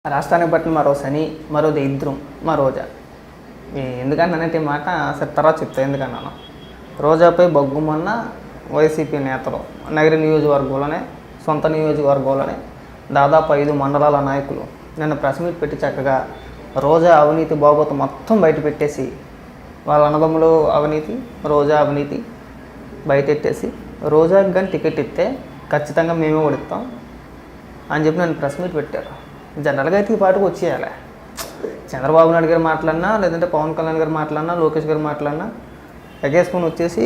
రాష్ట్రానికి పట్టిన మరో శని, మరో దరిద్రం, మా రోజా. ఎందుకన్నానంటే ఈ మాట అసలు తర్వాత చెప్తా. ఎందుకన్నాను, రోజాపై బగ్గుమన్న వైసీపీ నేతలు నగర నియోజకవర్గంలోనే, సొంత నియోజకవర్గంలోనే దాదాపు 5 మండలాల నాయకులు నిన్న ప్రెస్ మీట్ పెట్టి చక్కగా రోజా అవినీతి బాగోతం మొత్తం బయట పెట్టేసి, వాళ్ళ అన్నదమ్ములు అవినీతి, రోజా అవినీతి బయటెట్టేసి, రోజాకి కానీ టికెట్ ఇస్తే ఖచ్చితంగా మేమే ఓడిస్తాం అని చెప్పి నన్ను ప్రెస్ మీట్ పెట్టారు. జనరల్గా అయితే ఈ పాటకు వచ్చేయాలి. చంద్రబాబు నాయుడు గారు మాట్లాడినా, లేదంటే పవన్ కళ్యాణ్ గారు మాట్లాడినా, లోకేష్ గారు మాట్లాడినా ఎగేసుకొని వచ్చేసి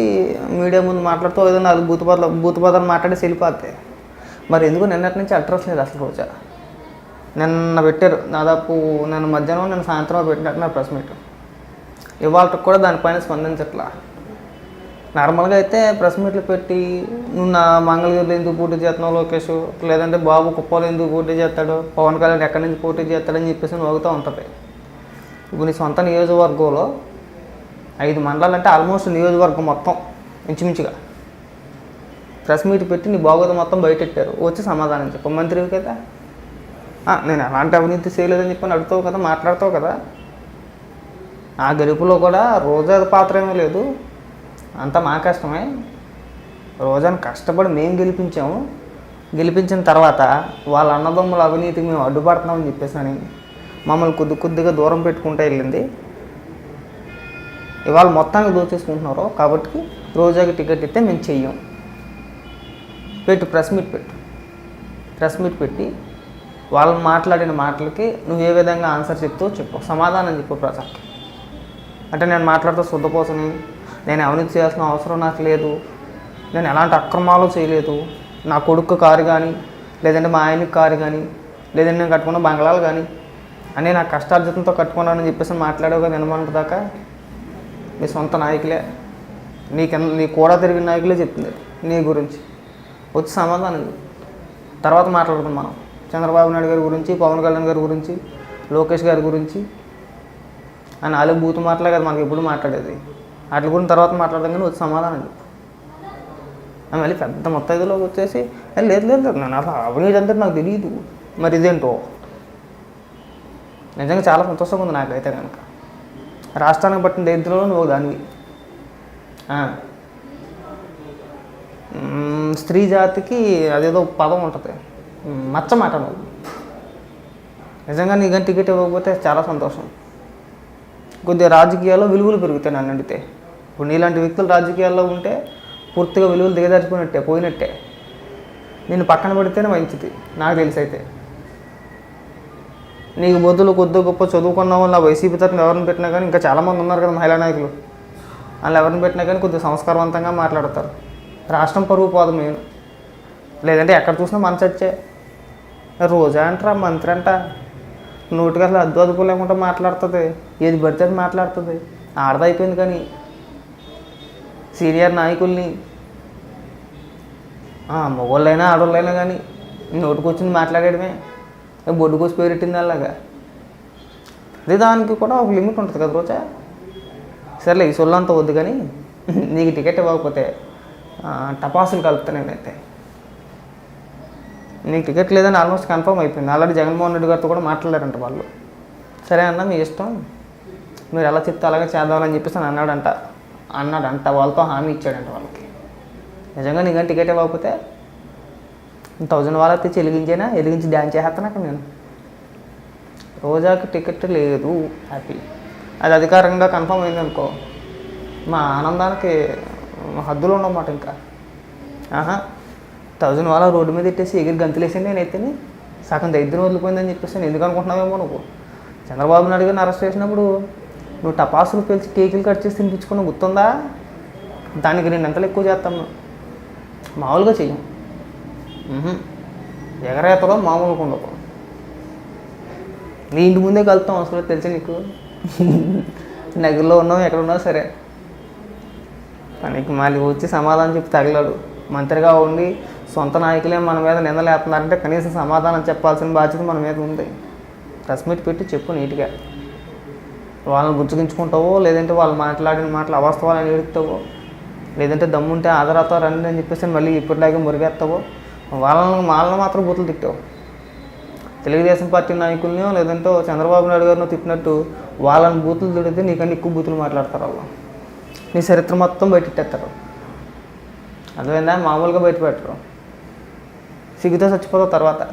మీడియా ముందు మాట్లాడుతూ ఏదైనా అది బూతుపదాలు మాట్లాడి వెళ్ళిపోతాయి. మరి ఎందుకు నిన్నటి నుంచి అడ్రస్ లేదు అసలు రోజా. నిన్న పెట్టారు, దాదాపు నేను మధ్యాహ్నం, నేను సాయంత్రం పెట్టినట్టున్నారు ప్రెస్ మీట్. ఇవాళకి కూడా దానిపైన స్పందించట్లా. నార్మల్గా అయితే ప్రెస్ మీట్లు పెట్టి నువ్వు నా మంగళగిరిలో ఎందుకు పోటీ చేస్తున్నావు లోకేష్, లేదంటే బాబు కుప్పలో ఎందుకు పోటీ చేస్తాడు, పవన్ కళ్యాణ్ ఎక్కడి నుంచి పోటీ చేస్తాడని చెప్పేసి నవ్వుతూ ఉంటుంది. ఇప్పుడు నీ సొంత నియోజకవర్గంలో 5 మండలాలు అంటే ఆల్మోస్ట్ నియోజకవర్గం మొత్తం ఇంచుమించుగా ప్రెస్ మీట్ పెట్టి నీ బాగోతం మొత్తం బయటెట్టారు. వచ్చి సమాధానం చెప్పు. మంత్రివి కదా, నేను ఎలాంటి అవినీతి చేయలేదని చెప్పని అడుగుతావు కదా, మాట్లాడతావు కదా. ఆ గెలుపులో కూడా రోజా పాత్ర ఏమీ లేదు, అంతా మా కష్టమే. రోజాను కష్టపడి మేము గెలిపించాము. గెలిపించిన తర్వాత వాళ్ళ అన్నదమ్ముల అవినీతికి మేము అడ్డుపడుతున్నామని చెప్పేసి అని మమ్మల్ని కొద్దిగా దూరం పెట్టుకుంటూ వెళ్ళింది. ఇవాళ మొత్తానికి దోచేసుకుంటున్నారు. కాబట్టి రోజాకి టికెట్ ఇస్తే మేము చెయ్యం. ప్రెస్ మీట్ పెట్టి వాళ్ళు మాట్లాడిన మాటలకి నువ్వు ఏ విధంగా ఆన్సర్ చెప్తావో చెప్పు, సమాధానం చెప్పు ప్రజలకి. అంటే నేను మాట్లాడుతూ శుద్ధపోసని, నేను అవినీతి చేయాల్సిన అవసరం నాకు లేదు, నేను ఎలాంటి అక్రమాలు చేయలేదు, నా కొడుకు కారు కానీ, లేదంటే మా ఆయనకి కారు కానీ, లేదంటే నేను కట్టుకున్న బంగ్లాలు కానీ అని నా కష్టార్జితంతో కట్టుకున్నానని చెప్పేసి మాట్లాడేవి కదా నిన్నమన్నటి దాకా. నీ సొంత నాయకులే, నీ కూడా తిరిగిన నాయకులే చెప్తుంది నీ గురించి. వచ్చి సమాధానం తర్వాత మాట్లాడుకుందాం మనం. చంద్రబాబు నాయుడు గారి గురించి, పవన్ కళ్యాణ్ గారి గురించి, లోకేష్ గారి గురించి అని వాళ్ళే బూతు మాటలే కదా మనకి ఎప్పుడు మాట్లాడేది. వాటి గురించి తర్వాత మాట్లాడదాం, కానీ వచ్చి సమాధానం చెప్పు. మళ్ళీ పెద్ద మొత్తంలోకి వచ్చేసి లేదు నేను అసలు అవినీతి అంటే నాకు తెలియదు, మరి ఇదేంటో. నిజంగా చాలా సంతోషంగా ఉంది నాకైతే కనుక. రాష్ట్రానికి పట్టిన దరిద్రంలో నువ్వు దానివి. స్త్రీ జాతికి అదేదో పదం ఉంటుంది, మచ్చ మాట. నువ్వు నిజంగా నీకు టికెట్ ఇవ్వకపోతే చాలా సంతోషం. కొద్దిగా రాజకీయాల్లో విలువలు పెరుగుతాయి నన్ను అడిగితే. ఇప్పుడు నీలాంటి వ్యక్తులు రాజకీయాల్లో ఉంటే పూర్తిగా విలువలు పోయినట్టే. నేను పక్కన పడితేనే మంచిది నాకు తెలిసి. అయితే నీకు బొద్దులు కొద్ది గొప్ప చదువుకున్న వాళ్ళు వైసీపీ తరఫున ఎవరిని పెట్టినా కానీ, ఇంకా చాలామంది ఉన్నారు కదా మహిళా నాయకులు, వాళ్ళు ఎవరిని పెట్టినా కానీ కొద్దిగా సంస్కారవంతంగా మాట్లాడతారు. రాష్ట్రం పరువు పోదు మెయిన్. లేదంటే ఎక్కడ చూసినా మన చర్చే. రోజా అంటారా, మంత్రి అంట, నోటికి అసలు అదుపు లేకుండా మాట్లాడుతుంది, ఏది పడితే అది మాట్లాడుతుంది. ఆడదైపోయింది. కానీ సీనియర్ నాయకుల్ని, మగవాళ్ళైనా ఆడవాళ్ళైనా కానీ నోటికి వచ్చింది మాట్లాడేయడమే, బొడ్డుకోసి పేరెట్టింది అలాగా. అదే దానికి కూడా ఒక లిమిట్ ఉంటుంది కదా రోజా. సరేలే, ఈ సొల్లంతా వద్దు, కానీ నీకు టికెట్ ఇవ్వకపోతే టపాసులు కలుపుతాను నేనైతే. నీకు టికెట్ లేదని ఆల్మోస్ట్ కన్ఫర్మ్ అయిపోయింది. ఆల్రెడీ జగన్మోహన్ రెడ్డి గారితో కూడా మాట్లాడారంట వాళ్ళు. సరే అన్న, మీ ఇష్టం, మీరు ఎలా చెప్తే అలాగే చేద్దామని చెప్పేసి అన్నాడంట. వాళ్ళతో హామీ ఇచ్చాడంట వాళ్ళకి. నిజంగా నీకు టికెట్ ఇవ్వకపోతే 1000 వాళ్ళకి తెచ్చి వెలిగించి డ్యాన్స్ చేస్తాను అక్కడ నేను. రోజాకి టికెట్ లేదు, హ్యాపీ. అది అధికారంగా కన్ఫర్మ్ అయిందనుకో, మా ఆనందానికి హద్దులు ఉండమాట. ఇంకా 1000 వాళ్ళ రోడ్డు మీద పెట్టేసి ఎగిరి గంతులేసాను నేనైతేనే. సగం దరిద్రం వదిలిపోయిందని చెప్పేసి నేను ఎందుకు అనుకుంటున్నావేమో నువ్వు. చంద్రబాబు నాయుడు గారిని అరెస్ట్ చేసినప్పుడు నువ్వు టపాసులు పేల్చి కేకులు కట్ చేసి తినిపించుకున్న గుర్తుందా? దానికి నేను ఎంతలో ఎక్కువ చేస్తాను, మామూలుగా చెయ్యం. ఎగరేతలో మామూలుగా ఉండవు. నీ ఇంటి ముందే కలుపుతాం అసలు, తెలిసి నీకు. నగరంలో ఉన్నావు, ఎక్కడ ఉన్నావు సరే. పనికి మళ్ళీ వచ్చి సమాధానం చెప్పి తగలాడు. మంత్రిగా ఉండి సొంత నాయకులే మన మీద నిందలేస్తున్నారంటే కనీసం సమాధానం చెప్పాల్సిన బాధ్యత మన మీద ఉంది. ప్రెస్ మీట్ పెట్టి చెప్పు నీట్గా. వాళ్ళని గుర్తుగించుకుంటావో, లేదంటే వాళ్ళు మాట్లాడిన మాటలు అవాస్తవాలని ఎడుగుతావో, లేదంటే దమ్ముంటే ఆదరాతో రండి అని చెప్పేసి మళ్ళీ ఇప్పటిలాగే మురిగేస్తావో, వాళ్ళని మాత్రం బూతులు తిట్టావు. తెలుగుదేశం పార్టీ నాయకుల్ని లేదంటే చంద్రబాబు నాయుడు గారిని తిప్పినట్టు వాళ్ళని బూతులు తిడితే నీకన్నా ఎక్కువ బూతులు మాట్లాడతారు వాళ్ళు. నీ చరిత్ర మొత్తం బయటెట్టేస్తారు. అర్థమైందా? మామూలుగా బయట పెట్టరు. సిగ్గుతో చచ్చిపోతావు తర్వాత.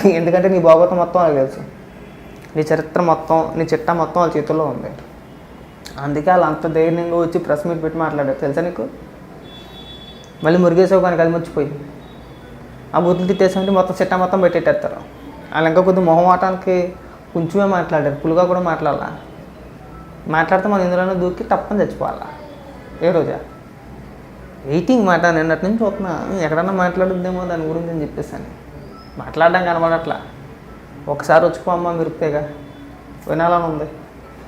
ఎందుకంటే నీ భాగవతం మొత్తం వాళ్ళకి తెలుసు. నీ చరిత్ర మొత్తం, నీ చిట్టా మొత్తం వాళ్ళ చేతుల్లో ఉంది. అందుకే వాళ్ళు అంత ధైర్యంగా వచ్చి ప్రెస్ మీట్ పెట్టి మాట్లాడారు. తెలుసా నీకు? మళ్ళీ మురిగేసావు కానీ అది మర్చిపోయి ఆ బూతులు తిట్టేసామంటే మొత్తం చిట్టా మొత్తం పెట్టేటేస్తారు. వాళ్ళు ఇంకా కొద్దిగా మొహమాటానికి కొంచెమే మాట్లాడారు, పులుగా కూడా మాట్లాడితే మనం ఇందులోనే దూకి తప్పని చచ్చిపోవాలా. ఏ రోజా వెయిటింగ్ మాట నిన్నటి నుంచి చూస్తున్నా, ఎక్కడన్నా మాట్లాడుద్దేమో దాని గురించి అని చెప్పేసాను. మాట్లాడడం కనబడట్లా. ఒకసారి వచ్చిపోమ్మా మిరుపుతేగా వినాలని ఉంది.